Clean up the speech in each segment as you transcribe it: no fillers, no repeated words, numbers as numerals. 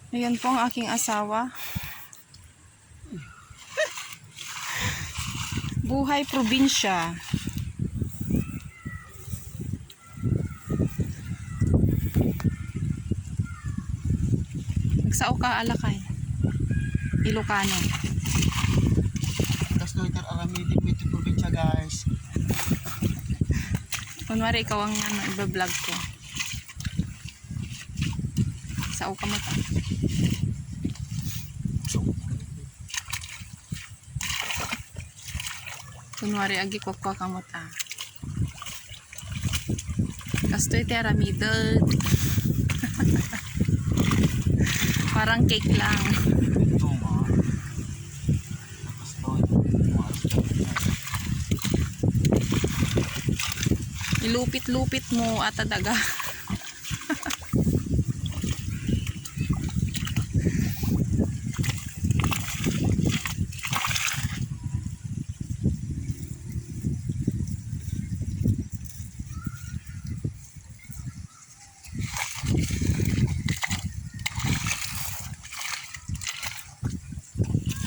Ayan po ang aking asawa. Buhay probinsya. Nagsao ka alakay. Ilocano. Tapos no, itararamidin mo ito probinsya, guys. Kunwari ikaw ang iba-vlog ko. Sao ka mo ta. Kunwari agi ko ka mo ta. Kasto iti aramidin. Parang cake lang. Ito nga. Tapos no, Ilupit-lupit mo at daga.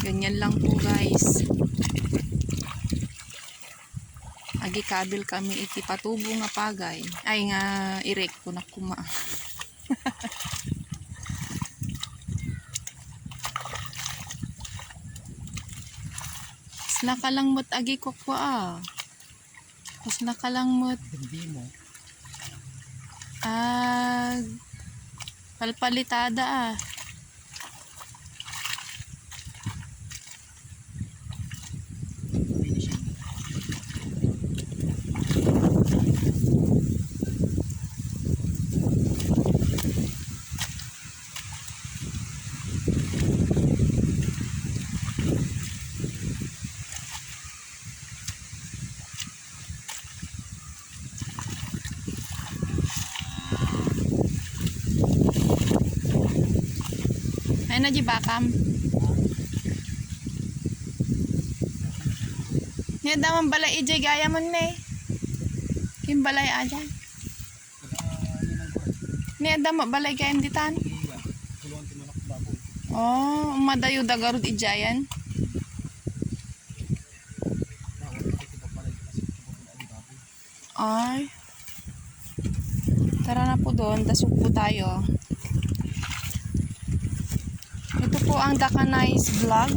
Ganyan lang po, guys. Agi kabil kami iti patubo nga pagay. Ay nga irek ko na kuma. Mas nakalangmot agi ko kwa ah. Mas nakalangmot. hindi mo. Palpalitada ah. Ay na di bakam. Niya daman balay ijay gaya mo na eh. Kim balay aja. Niya daman balay gaya ditan. Oh, madayo dagarod ijayan. Ay. Tara na po doon, dasok po tayo. Ito po ang Dakanais vlog.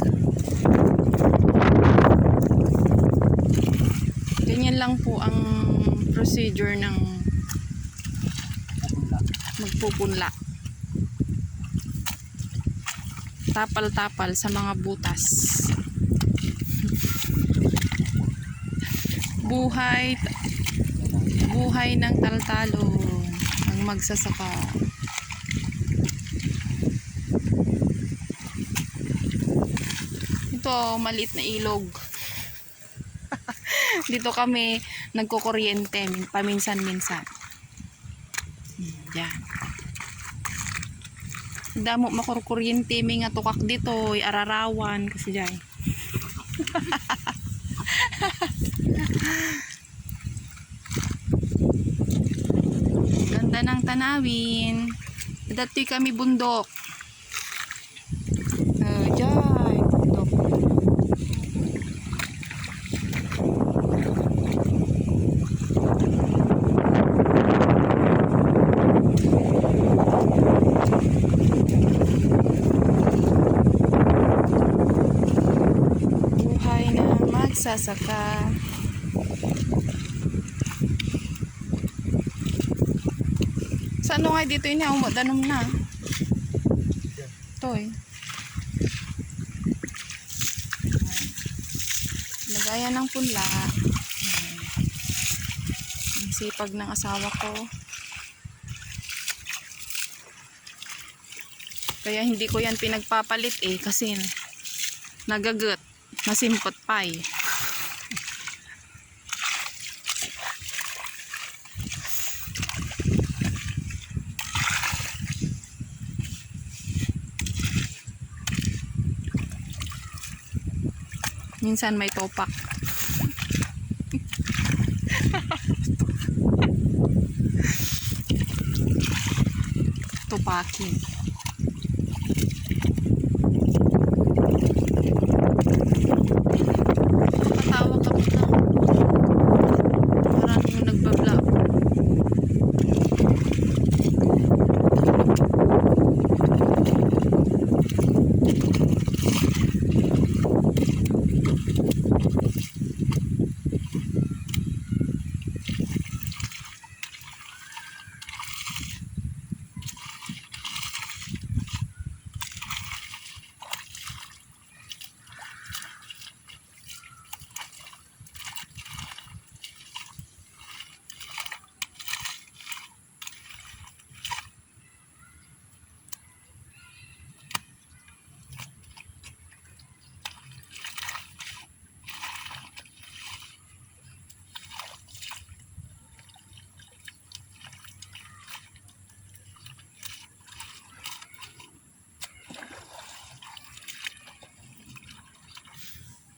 Ganyan lang po ang procedure ng magpupunla. Tapal-tapal sa mga butas. Buhay ng taltalon ang magsasaka. Ito, maliit na ilog. Dito kami nagkukuryente paminsan-minsan. Yan. Damo makurkuryente may nga tukak dito, ararawan kasi dyan. Ganda ng tanawin. Dati kami bundok. Dyan, bundok. Buhay na magsasaka. Sa ano nga dito yun, umadanom na. Ito eh. Lagayan ng punla. Ang sipag ng asawa ko. Kaya hindi ko yan pinagpapalit eh. Kasi nagagat. Masimpot pa eh. Minsan may topak. Tupakin.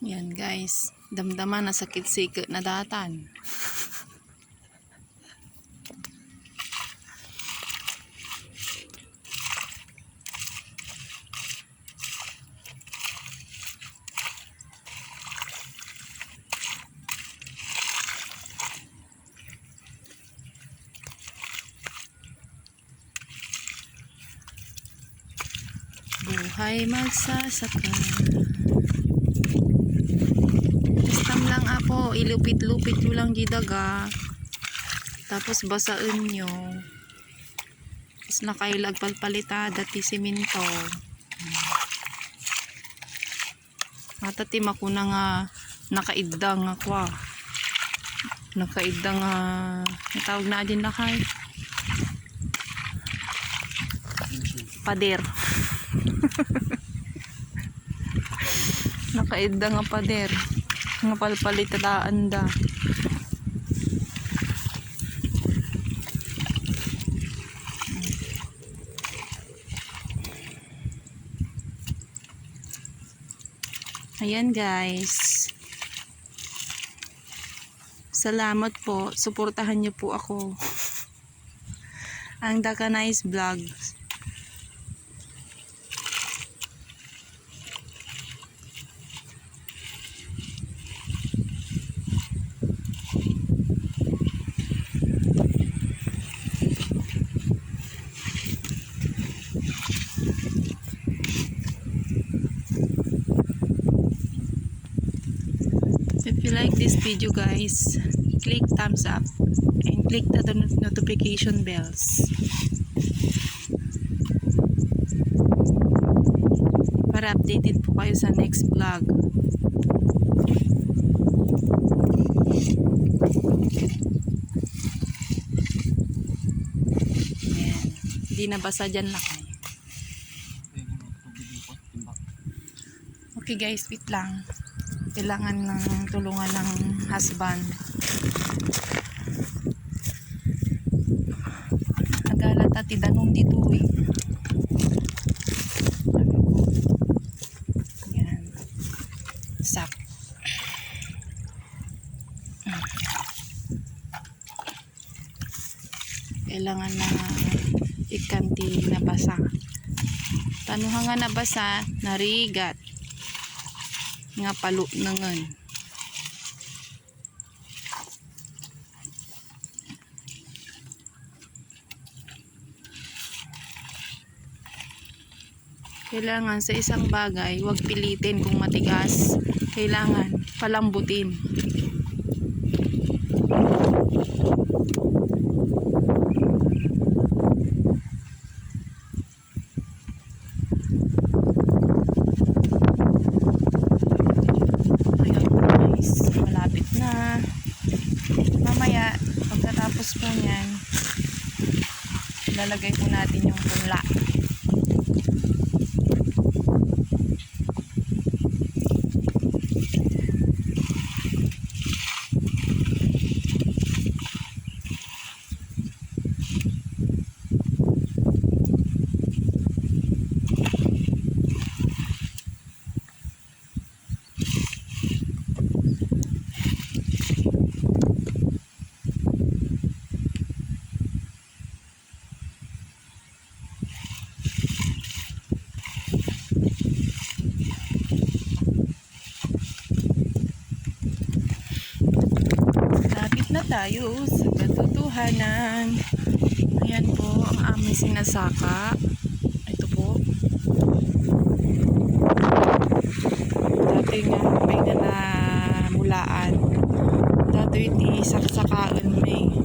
Yan guys, damdaman na sakit sika na datan. Buhay magsasaka. Istam lang ako, ilupit-lupit nyo lang gidaga. Tapos basaan nyo. Tapos nakailag palpalita dati siminto. Matatim ako na nga nakaidang ako. Nakaidang tawag na din lakay. Pader. Nakaidang nga pader. Nga palpalitadaan da. Ayan guys. Salamat po. Suportahan niyo po ako. Ang Daka Nice Vlogs. If you like this video guys, click thumbs up and click the notification bells para updated po kayo sa next vlog. Ayan. Hindi nabasa dyan lang. Okay guys, wait lang. Kailangan ng tulungan ng husband. Agalat at idanong dito eh. Yan. Sak. Kailangan na ikanti na basa. Tanuhan nga na basa, narigat. Nga palo na ngan. Kailangan sa isang bagay, huwag pilitin kung matigas. Kailangan palambutin. Malapit na. Mamaya, pagkatapos po niyan, lalagay po natin yung punla. Na tayo sa katotohanan. Ayan po ang aming sinasaka. Ito po. Dati nga may nanamulaan. Dati iti saksakaan may.